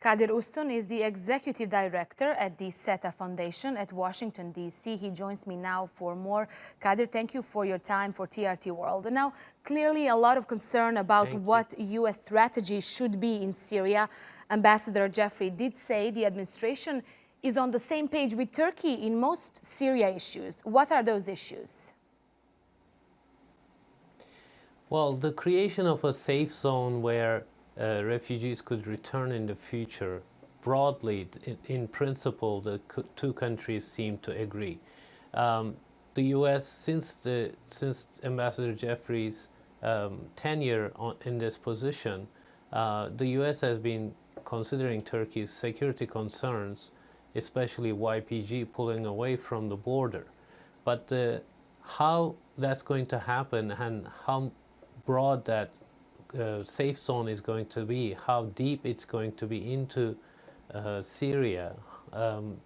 Kadir Ustun is the executive director at the SETA Foundation at Washington, D.C. He joins me now for more. Kadir, thank you for your time for TRT World. Now, clearly a lot of concern about what U.S. strategy should be in Syria. Ambassador Jeffrey did say the administration is on the same page with Turkey in most Syria issues. What are those issues? Well, the creation of a safe zone where refugees could return in the future, broadly, in principle, the two countries seem to agree. The U.S., since Ambassador Jeffrey's tenure in this position, the U.S. has been considering Turkey's security concerns, especially YPG pulling away from the border. But how that's going to happen and how broad that safe zone is going to be, how deep it's going to be into Syria,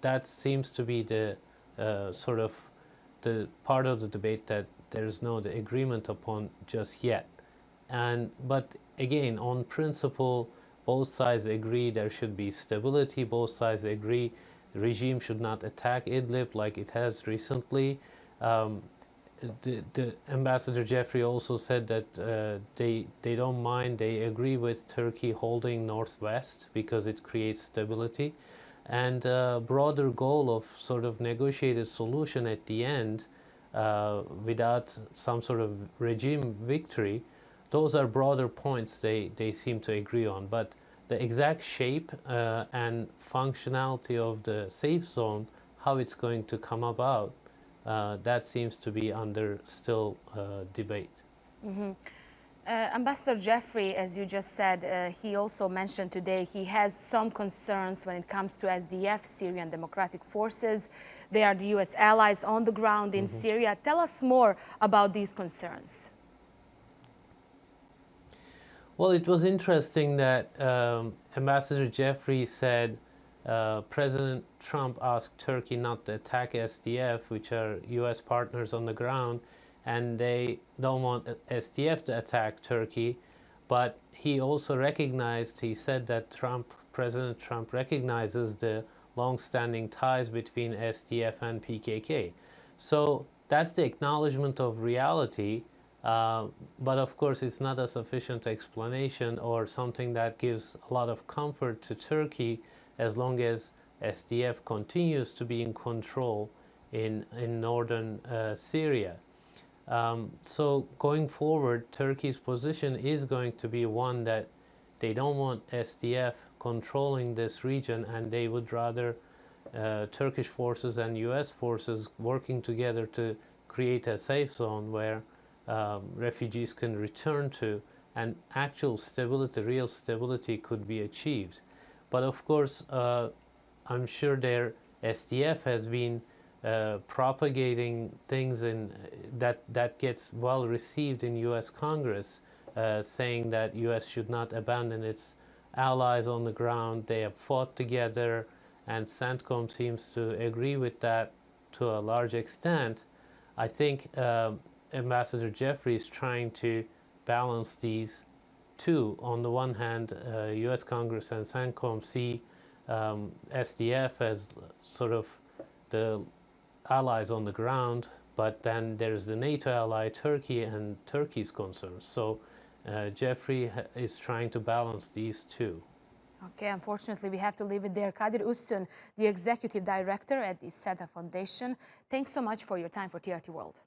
that seems to be the sort of the part of the debate that there's no agreement upon just yet. But again, on principle, both sides agree there should be stability. Both sides agree the regime should not attack Idlib like it has recently. The Ambassador Jeffrey also said that they don't mind, they agree with Turkey holding northwest because it creates stability, and a broader goal of sort of negotiated solution at the end without some sort of regime victory. Those are broader points they seem to agree on, but the exact shape and functionality of the safe zone, how it's going to come about, that seems to be under still debate. Mm-hmm. Ambassador Jeffrey, as you just said, he also mentioned today he has some concerns when it comes to SDF, Syrian Democratic Forces. They are the U.S. allies on the ground in Syria. Tell us more about these concerns. Well, it was interesting that Ambassador Jeffrey said President Trump asked Turkey not to attack SDF, which are U.S. partners on the ground, and they don't want SDF to attack Turkey. But he also recognized, he said that President Trump recognizes the long-standing ties between SDF and PKK. So that's the acknowledgement of reality, but of course it's not a sufficient explanation or something that gives a lot of comfort to Turkey as long as SDF continues to be in control in northern Syria. So going forward, Turkey's position is going to be one that they don't want SDF controlling this region, and they would rather Turkish forces and US forces working together to create a safe zone where refugees can return to, and actual stability, real stability could be achieved. But of course, I'm sure their SDF has been propagating things that gets well received in U.S. Congress, saying that U.S. should not abandon its allies on the ground. They have fought together, and CENTCOM seems to agree with that to a large extent. I think Ambassador Jeffrey is trying to balance these two. On the one hand, U.S. Congress and CENTCOM see SDF as sort of the allies on the ground, but then there's the NATO ally Turkey and Turkey's concerns. So Jeffrey is trying to balance these two. Okay, unfortunately, we have to leave it there. Kadir Ustun, the executive director at the SETA Foundation. Thanks so much for your time for TRT World.